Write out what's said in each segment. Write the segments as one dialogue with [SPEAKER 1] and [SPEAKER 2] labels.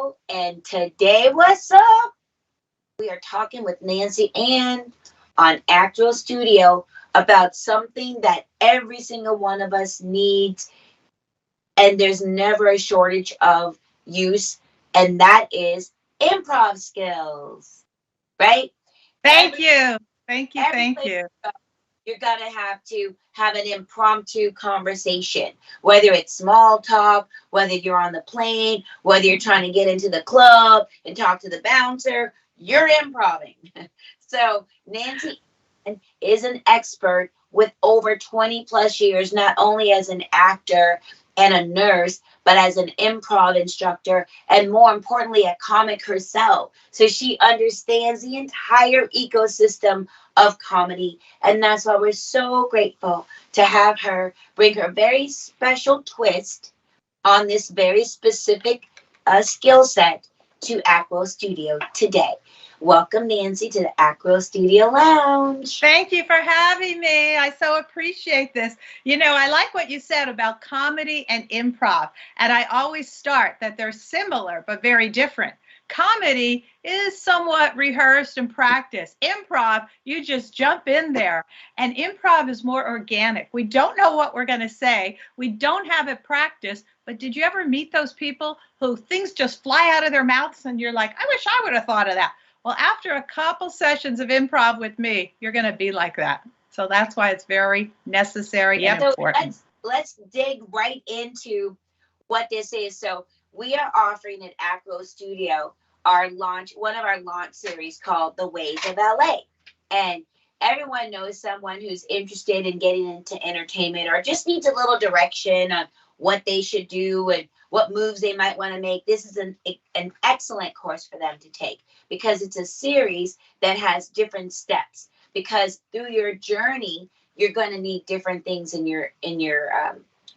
[SPEAKER 1] Studio. And today, what's up? We are talking with Nanciann on AFTRA Studio about something that every single one of us needs, and there's never a shortage of use, and that is improv skills, right?
[SPEAKER 2] Thank
[SPEAKER 1] Every,
[SPEAKER 2] you. Thank you.
[SPEAKER 1] every
[SPEAKER 2] Thank
[SPEAKER 1] place
[SPEAKER 2] you.
[SPEAKER 1] you're going to have an impromptu conversation, whether it's small talk, whether you're on the plane, whether you're trying to get into the club and talk to the bouncer, you're improving. So Nancy is an expert with over 20 plus years, not only as an actor and a nurse, but as an improv instructor, and more importantly, a comic herself. So she understands the entire ecosystem of comedy. And that's why we're so grateful to have her bring her very special twist on this very specific skill set to Acro Studio today. Welcome, Nancy, to the Acro Studio Lounge.
[SPEAKER 2] Thank you for having me. I so appreciate this. I like what you said about comedy and improv. And I always start that they're similar, but very different. Comedy is somewhat rehearsed and practiced. Improv, you just jump in there. And improv is more organic. We don't know what we're going to say. We don't have it practiced. But did you ever meet those people who things just fly out of their mouths and you're like, I wish I would have thought of that? Well, after a couple sessions of improv with me, you're going to be like that. So that's why it's very necessary and important.
[SPEAKER 1] So let's dig right into what this is. So we are offering at Acro Studio one of our launch series called The Ways of LA. And everyone knows someone who's interested in getting into entertainment or just needs a little direction on what they should do and what moves they might want to make. This is an excellent course for them to take because it's a series that has different steps. Because through your journey, you're going to need different things in your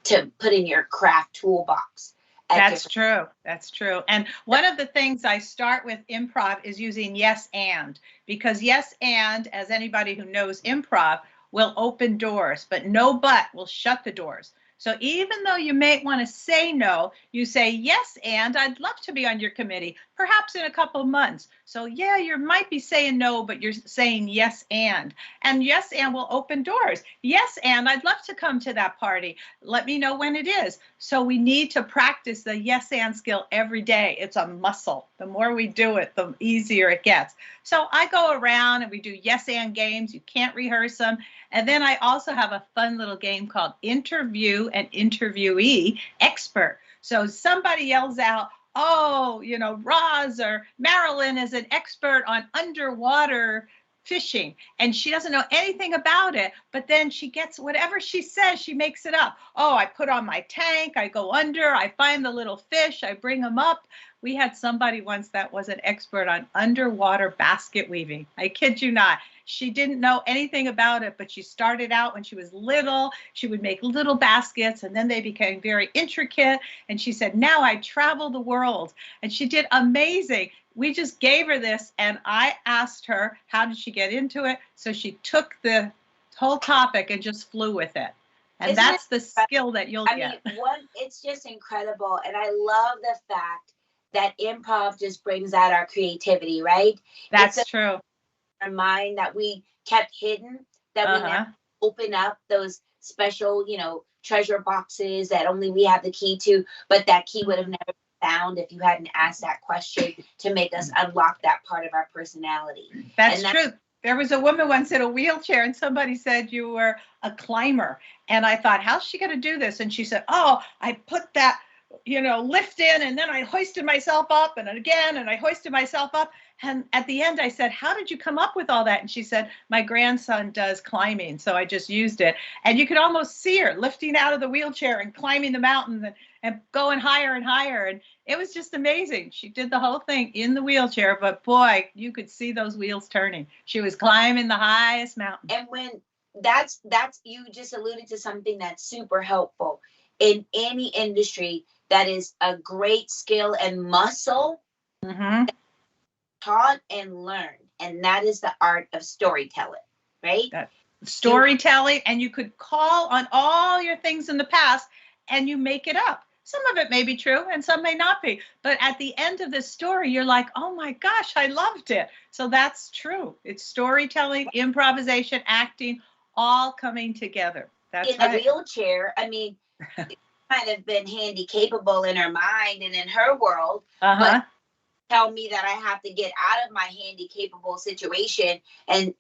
[SPEAKER 1] to put in your craft toolbox.
[SPEAKER 2] That's true. That's true. And one of the things I start with improv is using yes and, because yes and, as anybody who knows improv, will open doors, but no but will shut the doors. So even though you may want to say no, you say yes, and I'd love to be on your committee, perhaps in a couple of months. So yeah, you might be saying no, but you're saying yes, and yes, and will open doors. Yes, and I'd love to come to that party. Let me know when it is. So we need to practice the yes, and skill every day. It's a muscle. The more we do it, the easier it gets. So I go around and we do yes, and games. You can't rehearse them. And then I also have a fun little game called Interview and Interviewee Expert. So somebody yells out, oh, Roz or Marilyn is an expert on underwater fishing, and she doesn't know anything about it, but then she gets whatever she says, she makes it up. Oh, I put on my tank, I go under, I find the little fish, I bring them up. We had somebody once that was an expert on underwater basket weaving. I kid you not. She didn't know anything about it, but she started out when she was little. She would make little baskets, and then they became very intricate. And she said, now I travel the world. And she did amazing. We just gave her this, and I asked her, how did she get into it? So she took the whole topic and just flew with it. And that's the skill that you'll get.
[SPEAKER 1] It's just incredible. And I love the fact that improv just brings out our creativity, right?
[SPEAKER 2] That's true.
[SPEAKER 1] Our mind that we kept hidden, that we never open up those special, treasure boxes that only we have the key to, but that key would have never been found if you hadn't asked that question to make us unlock that part of our personality.
[SPEAKER 2] That's true. There was a woman once in a wheelchair and somebody said you were a climber. And I thought, how's she going to do this? And she said, oh, I put that, lift in, and then I hoisted myself up, and again, and I hoisted myself up. And at the end, I said, how did you come up with all that? And she said, my grandson does climbing, so I just used it. And you could almost see her lifting out of the wheelchair and climbing the mountain and going higher and higher. And it was just amazing. She did the whole thing in the wheelchair, but boy, you could see those wheels turning. She was climbing the highest mountain.
[SPEAKER 1] And when that's you just alluded to something that's super helpful in any industry. That is a great skill and muscle taught and learned. And that is the art of storytelling, right?
[SPEAKER 2] Storytelling. And you could call on all your things in the past and you make it up. some of it may be true and some may not be. But at the end of the story, you're like, oh my gosh, I loved it. So that's true. It's storytelling, improvisation, acting, all coming together. That's
[SPEAKER 1] in
[SPEAKER 2] right.
[SPEAKER 1] the wheelchair. I mean, kind of been handy capable in her mind and in her world, but tell me that I have to get out of my handy capable situation and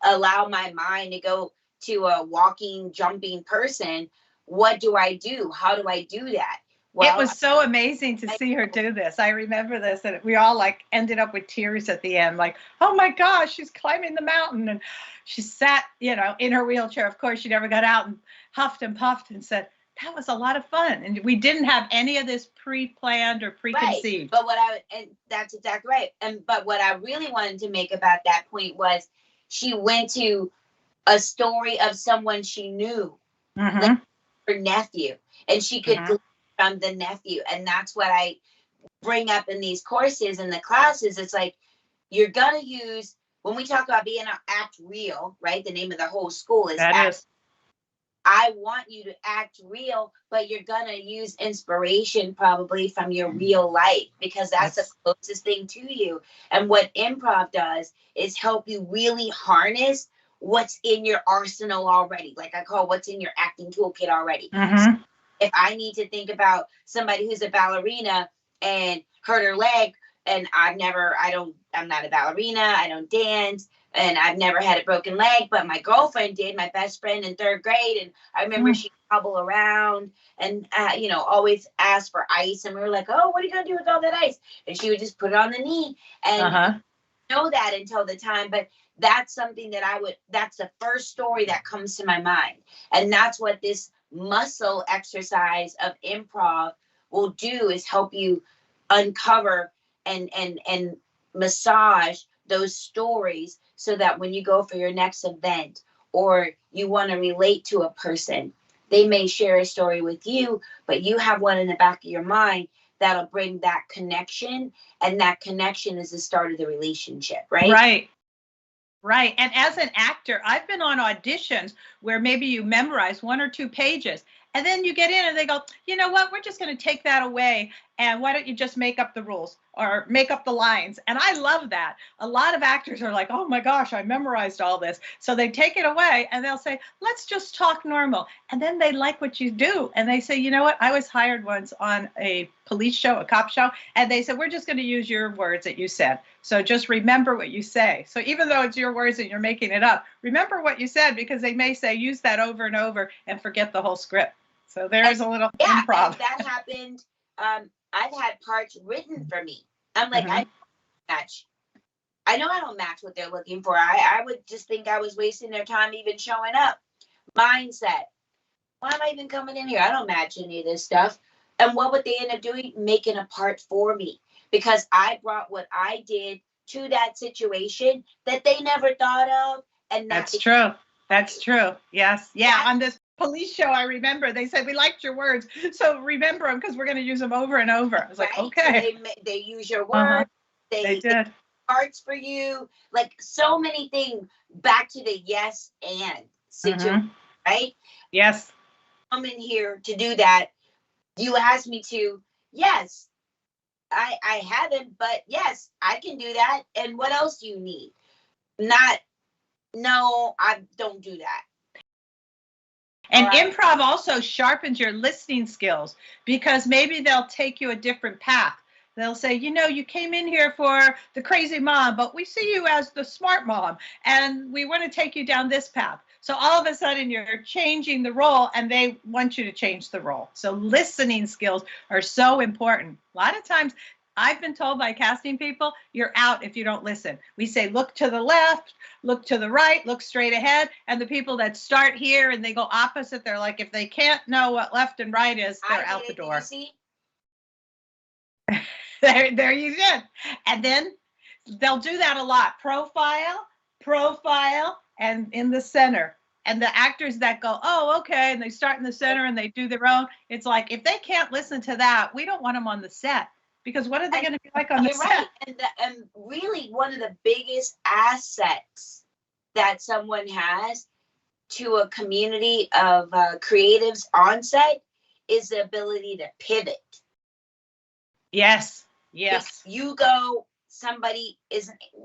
[SPEAKER 1] allow my mind to go to a walking, jumping person. What do I do? How do I do that?
[SPEAKER 2] Well, it was so amazing to see her do this. I remember this, and we all like ended up with tears at the end, like, oh my gosh, she's climbing the mountain. And she sat, you know, in her wheelchair. Of course, she never got out, and huffed and puffed and said, that was a lot of fun. And we didn't have any of this pre-planned or preconceived.
[SPEAKER 1] Right. But and that's exactly right. But what I really wanted to make about that point was she went to a story of someone she knew, like her nephew, and she could glean from the nephew. And that's what I bring up in these courses and the classes. It's like, you're gonna use, when we talk about being an act real, right? The name of the whole school is act. I want you to act real, but you're going to use inspiration probably from your real life, because that's the closest thing to you. And what improv does is help you really harness what's in your arsenal already. Like I call what's in your acting toolkit already. So if I need to think about somebody who's a ballerina and hurt her leg, and I'm not a ballerina, I don't dance, and I've never had a broken leg, but my girlfriend did, my best friend in 3rd grade. And I remember she'd hobble around and, always ask for ice. And we were like, oh, what are you going to do with all that ice? And she would just put it on the knee. And know that until the time. But that's something that that's the first story that comes to my mind. And that's what this muscle exercise of improv will do, is help you uncover and massage those stories, so that when you go for your next event or you want to relate to a person, they may share a story with you, but you have one in the back of your mind that'll bring that connection. And that connection is the start of the relationship, right?
[SPEAKER 2] Right. And as an actor, I've been on auditions where maybe you memorize 1 or 2 pages, and then you get in and they go, you know what, we're just going to take that away. And why don't you just make up the rules or make up the lines? And I love that. A lot of actors are like, oh my gosh, I memorized all this. So they take it away and they'll say, let's just talk normal. And then they like what you do. And they say, you know what, I was hired once on a police show, a cop show, and they said, we're just going to use your words that you said. So just remember what you say. So even though it's your words and you're making it up, remember what you said, because they may say, use that over and over and forget the whole script. So there's a little improv.
[SPEAKER 1] That happened. I've had parts written for me. I'm like, I know I don't match what they're looking for. I would just think I was wasting their time even showing up. Mindset. Why am I even coming in here? I don't match any of this stuff. And what would they end up doing? Making a part for me, because I brought what I did to that situation that they never thought of. And
[SPEAKER 2] that's true. That's true. Yes. Yeah. On this police show, I remember they said, we liked your words, so remember them, because we're going to use them over and over. I was like, okay.
[SPEAKER 1] So they use your words.
[SPEAKER 2] They did
[SPEAKER 1] parts for you, like so many things. Back to the yes and situation, right?
[SPEAKER 2] Yes.
[SPEAKER 1] I'm in here to do that. You asked me to. Yes, I haven't, but yes, I can do that. And what else do you need? No, I don't do that.
[SPEAKER 2] And improv also sharpens your listening skills, because maybe they'll take you a different path. They'll say, you know, you came in here for the crazy mom, but we see you as the smart mom, and we want to take you down this path. So all of a sudden you're changing the role, and they want you to change the role. So listening skills are so important. A lot of times I've been told by casting people, you're out if you don't listen. We say, look to the left, look to the right, look straight ahead. And the people that start here and they go opposite, they're like, if they can't know what left and right is, they're out the door. There you go. And then they'll do that a lot. Profile, and in the center. And the actors that go, oh, okay, and they start in the center and they do their own. It's like, if they can't listen to that, we don't want them on the set. Because what are they going to be like on the set?
[SPEAKER 1] Right. And really, one of the biggest assets that someone has to a community of creatives on set is the ability to pivot.
[SPEAKER 2] Yes. Yes.
[SPEAKER 1] If you go, somebody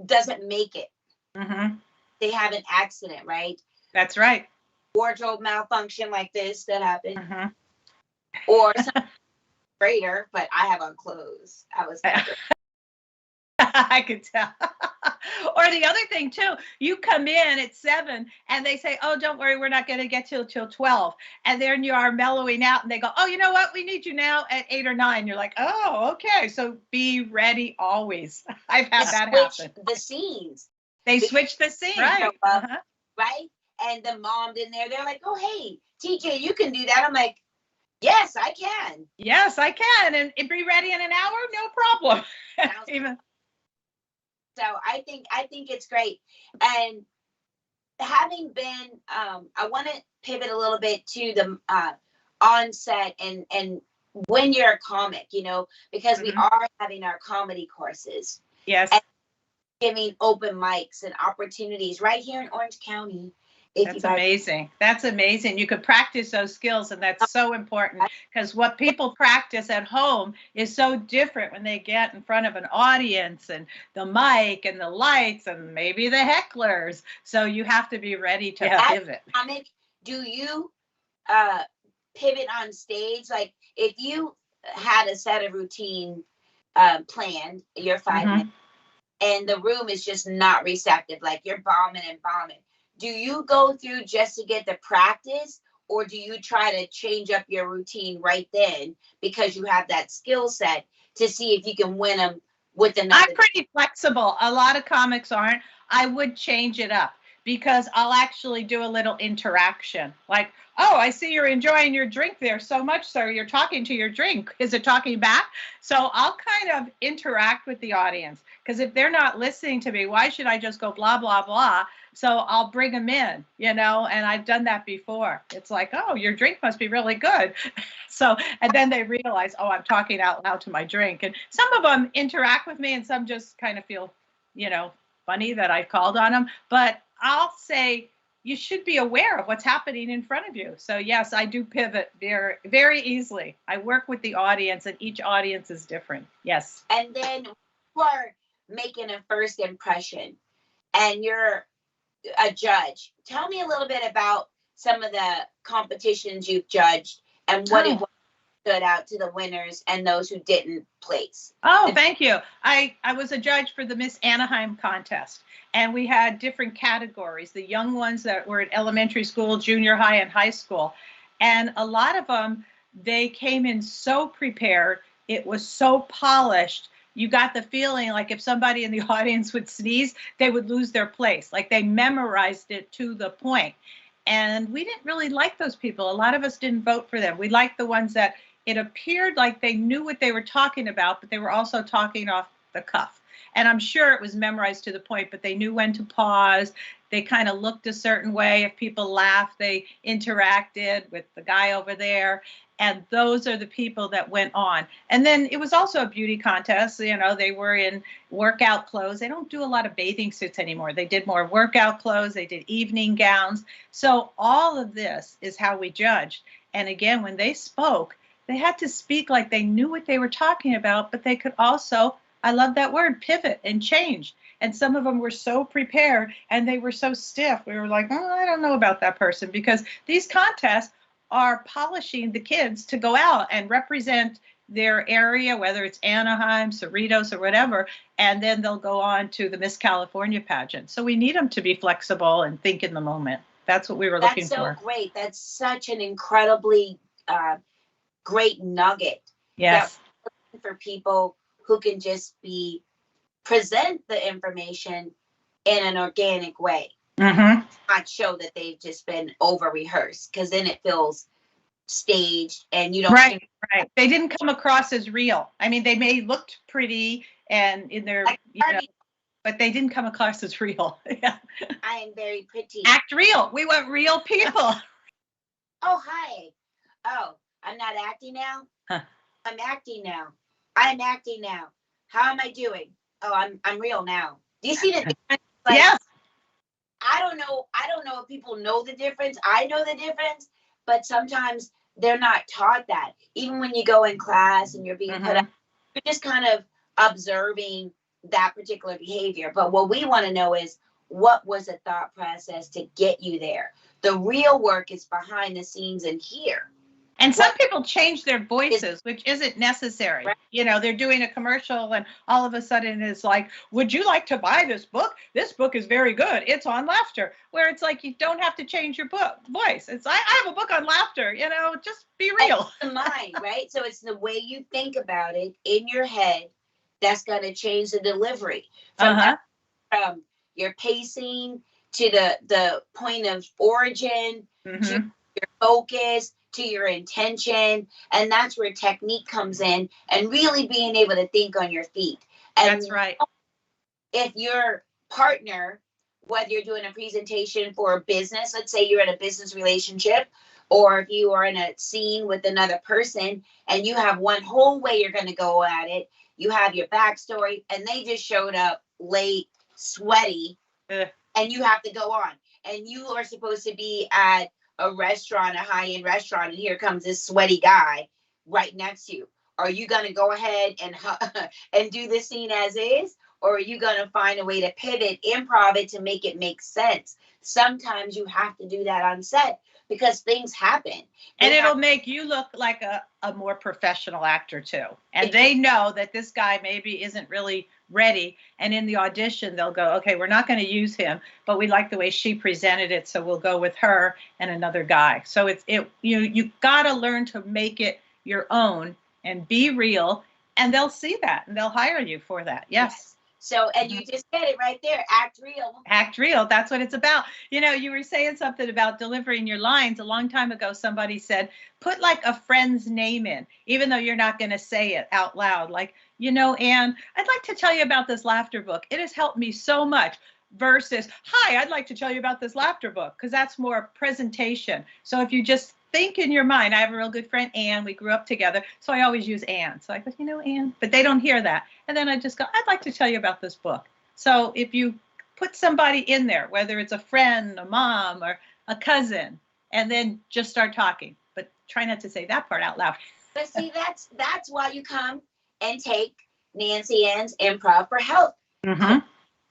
[SPEAKER 1] doesn't make it.
[SPEAKER 2] Mm-hmm.
[SPEAKER 1] They have an accident, right?
[SPEAKER 2] That's right.
[SPEAKER 1] Wardrobe malfunction like this that happened.
[SPEAKER 2] Mm-hmm.
[SPEAKER 1] Or something greater, but I have on clothes. I was
[SPEAKER 2] I could tell. Or the other thing too, you come in at 7 and they say, oh, don't worry, we're not going to get till 12. And then you are mellowing out and they go, oh, you know what? We need you now at 8 or 9. You're like, oh, okay. So be ready always. I've had that happen.
[SPEAKER 1] The scenes.
[SPEAKER 2] They switch the scene.
[SPEAKER 1] Right. Right. And the mom in there, they're like, oh, hey, TJ, you can do that. I'm like, yes, I can.
[SPEAKER 2] Yes, I can. And be ready in an hour. No problem. Even.
[SPEAKER 1] So I think it's great. And having been, I want to pivot a little bit to the onset and when you're a comic, you know, because we are having our comedy courses.
[SPEAKER 2] Yes.
[SPEAKER 1] And giving open mics and opportunities right here in Orange County.
[SPEAKER 2] That's amazing. That's amazing. You could practice those skills, and that's so important because what people practice at home is so different when they get in front of an audience and the mic and the lights and maybe the hecklers. So you have to be ready to pivot.
[SPEAKER 1] Do you pivot on stage? Like if you had a set of routine planned, your 5 minutes, and the room is just not receptive, like you're bombing and bombing. Do you go through just to get the practice, or do you try to change up your routine right then because you have that skill set to see if you can win them with another?
[SPEAKER 2] I'm pretty flexible. A lot of comics aren't. I would change it up because I'll actually do a little interaction. Like, oh, I see you're enjoying your drink there so much, sir. You're talking to your drink. Is it talking back? So I'll kind of interact with the audience because if they're not listening to me, why should I just go blah, blah, blah? So I'll bring them in, you know, and I've done that before. It's like, oh, your drink must be really good. So, and then they realize, oh, I'm talking out loud to my drink. And some of them interact with me and some just kind of feel, you know, funny that I called on them. But I'll say you should be aware of what's happening in front of you. So yes, I do pivot very, very easily. I work with the audience and each audience is different. Yes.
[SPEAKER 1] And then you are making a first impression and you're a judge. Tell me a little bit about some of the competitions you've judged and what it stood out to the winners and those who didn't place.
[SPEAKER 2] Oh, thank you. I was a judge for the Miss Anaheim contest, and we had different categories, the young ones that were at elementary school, junior high, and high school. And a lot of them, they came in so prepared. It was so polished. You got the feeling like if somebody in the audience would sneeze, they would lose their place. Like they memorized it to the point. And we didn't really like those people. A lot of us didn't vote for them. We liked the ones that it appeared like they knew what they were talking about, but they were also talking off the cuff. And I'm sure it was memorized to the point, but they knew when to pause. They kind of looked a certain way. If people laughed, they interacted with the guy over there. And those are the people that went on. And then it was also a beauty contest. You know, they were in workout clothes. They don't do a lot of bathing suits anymore. They did more workout clothes. They did evening gowns. So all of this is how we judged. And again, when they spoke, they had to speak like they knew what they were talking about, but they could also, I love that word, pivot and change. And some of them were so prepared and they were so stiff. We were like, oh, I don't know about that person, because these contests are polishing the kids to go out and represent their area, whether it's Anaheim, Cerritos, or whatever, and then they'll go on to the Miss California pageant. So we need them to be flexible and think in the moment. That's what we were looking for.
[SPEAKER 1] That's so great. That's such an incredibly great nugget.
[SPEAKER 2] Yes.
[SPEAKER 1] For people who can just present the information in an organic way.
[SPEAKER 2] Mm-hmm.
[SPEAKER 1] Not show that they've just been over rehearsed, because then it feels staged and you don't.
[SPEAKER 2] Right. They didn't come across as real. I mean, they may looked pretty and in their, but they didn't come across as real. Yeah.
[SPEAKER 1] I am very pretty.
[SPEAKER 2] Act real. We want real people.
[SPEAKER 1] Oh, hi. Oh, I'm not acting now.
[SPEAKER 2] Huh.
[SPEAKER 1] I'm acting now. I'm acting now. How am I doing? Oh, I'm real now. Do you see the difference? Like,
[SPEAKER 2] yes.
[SPEAKER 1] I don't know if people know the difference. I know the difference, but sometimes they're not taught that. Even when you go in class and you're being put up, you're just kind of observing that particular behavior. But what we want to know is, what was the thought process to get you there? The real work is behind the scenes and here.
[SPEAKER 2] And some people change their voices, which isn't necessary. Right. You know, they're doing a commercial and all of a sudden it's like, would you like to buy this book? This book is very good. It's on laughter. Where it's like, you don't have to change your voice. It's, I have a book on laughter, you know, just be real.
[SPEAKER 1] It's the mind, right? So it's the way you think about it in your head that's going to change the delivery. From your pacing to the point of origin, to your focus, to your intention. And that's where technique comes in, and really being able to think on your feet. And
[SPEAKER 2] that's right.
[SPEAKER 1] If your partner, whether you're doing a presentation for a business, let's say you're in a business relationship, or if you are in a scene with another person and you have one whole way you're going to go at it, you have your backstory, and they just showed up late, sweaty, and you have to go on. And you are supposed to be at a restaurant, a high-end restaurant, and here comes this sweaty guy right next to you. Are you going to go ahead and do the scene as is? Or are you going to find a way to pivot, improv it to make it make sense? Sometimes you have to do that on set because things happen.
[SPEAKER 2] And it'll make you look like a more professional actor too. And they know that this guy maybe isn't really ready. And in the audition, they'll go, okay, we're not going to use him, but we like the way she presented it. So we'll go with her and another guy. So you got to learn to make it your own and be real. And they'll see that and they'll hire you for that. Yes.
[SPEAKER 1] So, and you just said it right there, act real.
[SPEAKER 2] Act real. That's what it's about. You know, you were saying something about delivering your lines. A long time ago, somebody said, put like a friend's name in, even though you're not going to say it out loud. Like, you know, Anne, I'd like to tell you about this laughter book. It has helped me so much. Versus, hi, I'd like to tell you about this laughter book, because that's more presentation. So if you just think in your mind, I have a real good friend, Anne, we grew up together, so I always use Anne. So I go, you know, Anne, but they don't hear that. And then I just go, I'd like to tell you about this book. So if you put somebody in there, whether it's a friend, a mom, or a cousin, and then just start talking, but try not to say that part out loud.
[SPEAKER 1] But see, that's why you come and take Nanciann's Improv for Health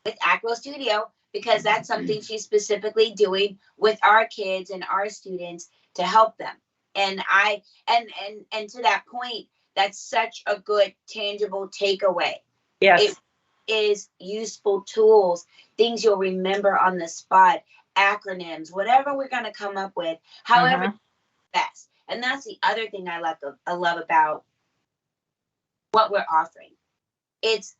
[SPEAKER 1] with Acro Studio, because that's something she's specifically doing with our kids and our students to help them. And and to that point, that's such a good tangible takeaway.
[SPEAKER 2] Yes.
[SPEAKER 1] It is useful tools, things you'll remember on the spot, acronyms, whatever we're going to come up with, however best. And that's the other thing I love about what we're offering. It's,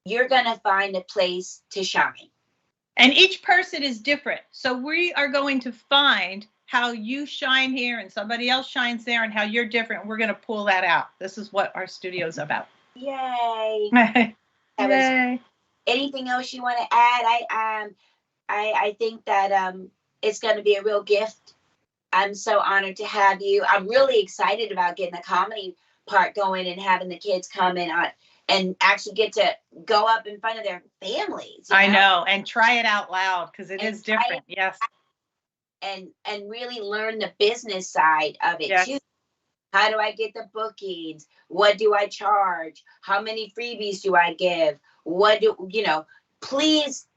[SPEAKER 1] you're going to find a place to shine.
[SPEAKER 2] And each person is different. So we are going to find how you shine here and somebody else shines there and how you're different. We're going to pull that out. This is what our studio's about.
[SPEAKER 1] Yay.
[SPEAKER 2] Yay.
[SPEAKER 1] Anything else you want to add? I think that it's going to be a real gift. I'm so honored to have you. I'm really excited about getting the comedy part going and having the kids come in and actually get to go up in front of their families.
[SPEAKER 2] I know, and try it out loud because it is different. Yes.
[SPEAKER 1] And really learn the business side of it too. How do I get the bookings? What do I charge? How many freebies do I give? Please,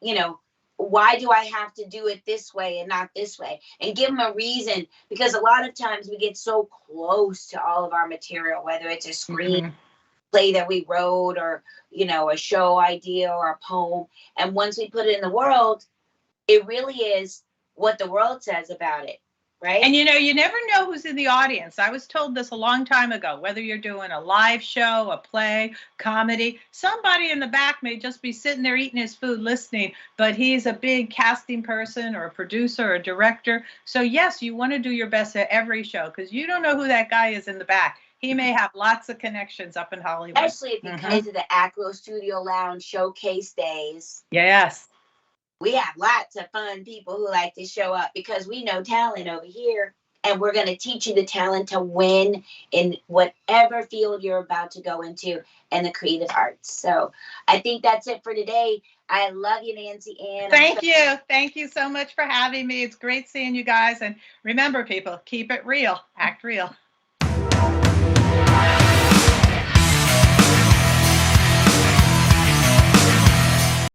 [SPEAKER 1] why do I have to do it this way and not this way? And give them a reason, because a lot of times we get so close to all of our material, whether it's a screen play that we wrote or, a show idea or a poem. And once we put it in the world, it really is what the world says about it. Right.
[SPEAKER 2] And, you never know who's in the audience. I was told this a long time ago, whether you're doing a live show, a play, comedy, somebody in the back may just be sitting there eating his food, listening, but he's a big casting person or a producer or a director. So, yes, you want to do your best at every show because you don't know who that guy is in the back. He may have lots of connections up in Hollywood.
[SPEAKER 1] Especially if you come to the Acro Studio Lounge showcase days.
[SPEAKER 2] Yes.
[SPEAKER 1] We have lots of fun people who like to show up because we know talent over here. And we're going to teach you the talent to win in whatever field you're about to go into in the creative arts. So I think that's it for today. I love you, Nancy Ann.
[SPEAKER 2] Thank you. Thank you so much for having me. It's great seeing you guys. And remember, people, keep it real. Act real.